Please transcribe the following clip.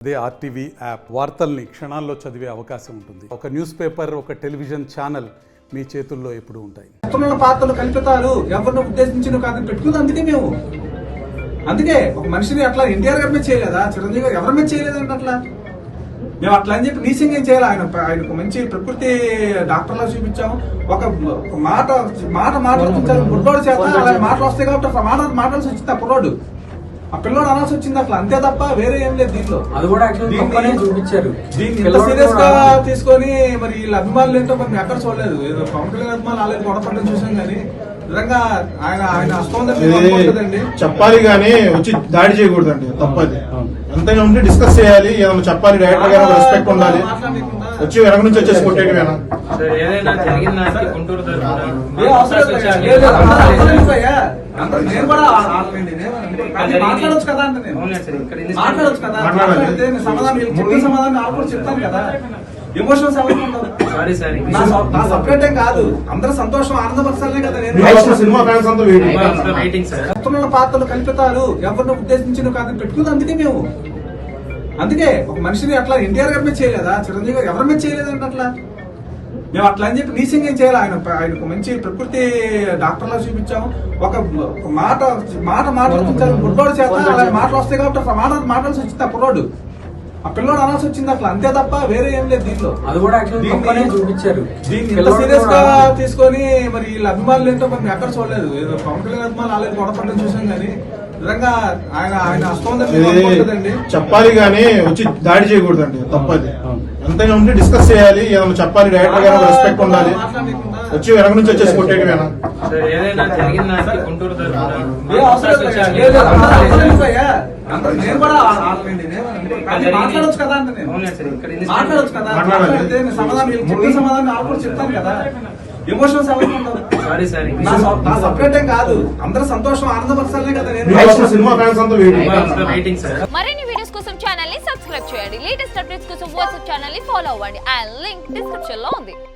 అదే RTV app వార్తల్ని క్షణాల్లో చదివే అవకాశం ఉంటుంది. ఒక న్యూస్ పేపర్, ఒక టెలివిజన్ ఛానల్ మీ చేతుల్లో ఎప్పుడు ఉంటాయి. పాత్రలు కల్పితాలు ఎవరిని ఉద్దేశించిన కాదని పెట్టుకుంది. అందుకే ఒక మనిషిని అట్లా ఎన్టీఆర్ గారి మీద చేయలేదా, చిరంజీవి గారు ఎవరి మీద చేయలేదంటే అట్లా మేము అట్లా అని చెప్పి నీసింగ్ ఏం చేయాలి. ఆయనకు మంచి ప్రకృతి డాక్టర్లా చూపించాము. ఒక మాట మాట్లాడుతుంటారు బుడ్డోడు చేత అలాంటి మాటలు వస్తాయి కాబట్టి మాట్లాడాల్సి వచ్చింది. ఆ కుర్రోడు ఆ పిల్లోడు అనాల్సి వచ్చింది అట్లా, అంతే తప్ప వేరే ఏం లేదు దీంట్లో. అది కూడా చూపించారు. దీన్ని ఎంత సీరియస్ గా తీసుకొని మరి వీళ్ళ అభిమానులు ఏంటో మనం ఎక్కడ చూడలేదు. ఏదో పవన్ కళ్యాణ్ అభిమానులు ఆలేదు గొడవపడడం చూసాం కానీ నిజంగా ఆయన అస్తోందండి చెప్పాలి కానీ వచ్చి దాడి చేయకూడదండి, తప్పది. ఎంతైనా ఉంటే డిస్కస్ చేయాలి, ఏదైనా చెప్పాలి, డైరెక్టర్ గారు రెస్పెక్ట్ ఉండాలి. వచ్చి వెనక నుంచి వచ్చేసి కొట్టేటివేనా నేను కూడా మాట్లాడొచ్చు కదా అంటే మాట్లాడొచ్చు కదా, సమాధానం నాకు కూడా చెప్తాను కదా. ఎమోషనల్స్ నా సపరేట్ ఏం కాదు, అందరూ సంతోషం ఆనందపరచాలనే కదా. నేను సినిమా ఫ్యాన్స్ అంతా పాత్రలు కల్పితాలు ఎవరిని ఉద్దేశించిన కాదని పెట్టుకుంది. అందుకే ఒక మనిషిని అట్లా ఎన్టీఆర్ గారి మీద చేయలేదా, చిరంజీవి గారు ఎవరి మీద చేయలేదంటే అట్లా మేము అట్లా అని చెప్పి నీసింగ్ ఏం చేయాలి. ఆయనకు మంచి ప్రకృతి డాక్టర్లా చూపించాము. ఒక మాట మాట్లాడుతుంటారు బుడ్డోడు చేత అలాంటి మాటలు వస్తాయి కాబట్టి మాట్లాడాల్సి వచ్చింది. ఆ కుర్రోడు ఆ పిల్లోడు అనాల్సి వచ్చింది అట్లా, అంతే తప్ప వేరే ఏం లేదు దీంట్లో. అది కూడా చూపించారు. దీన్ని ఎంత సీరియస్ గా తీసుకొని మరి వీళ్ళ అభిమానులు ఏంటో మనం ఎక్కడ చూడలేదు. ఏదో పవన్ కళ్యాణ్ అభిమానులు ఆలేదు గొడవపడడం చూసాం కానీ నిజంగా ఆయన అస్తోందండి. చెప్పాలి కానీ వచ్చి దాడి చేయకూడదండి, తప్పది. ఎంతైనా ఉంటే డిస్కస్ చేయాలి, ఏదైనా చెప్పాలి, డైరెక్టర్ గారు రెస్పెక్ట్ ఉండాలి. వచ్చి వెనక నుంచి వచ్చేసి కొట్టేటివేనా నేను కూడా మాట్లాడొచ్చు కదా అంటే మాట్లాడొచ్చు కదా, సమాధానం నాకు కూడా చెప్తాను కదా. ఎమోషనల్స్ నా సపరేట్ ఏం కాదు, అందరూ సంతోషం ఆనందపరచాలనే కదా. నేను సినిమా ఫ్యాన్స్ అంతా మరిన్ని వీడియోస్ కోసం ఛానల్ ని సబ్స్క్రైబ్ చేయండి. లేటెస్ట్ అప్డేట్స్ కోసం వాట్సాప్ ఛానల్ ని ఫాలో అవ్వండి. ఆ లింక్ డిస్క్రిప్షన్ లో ఉంది.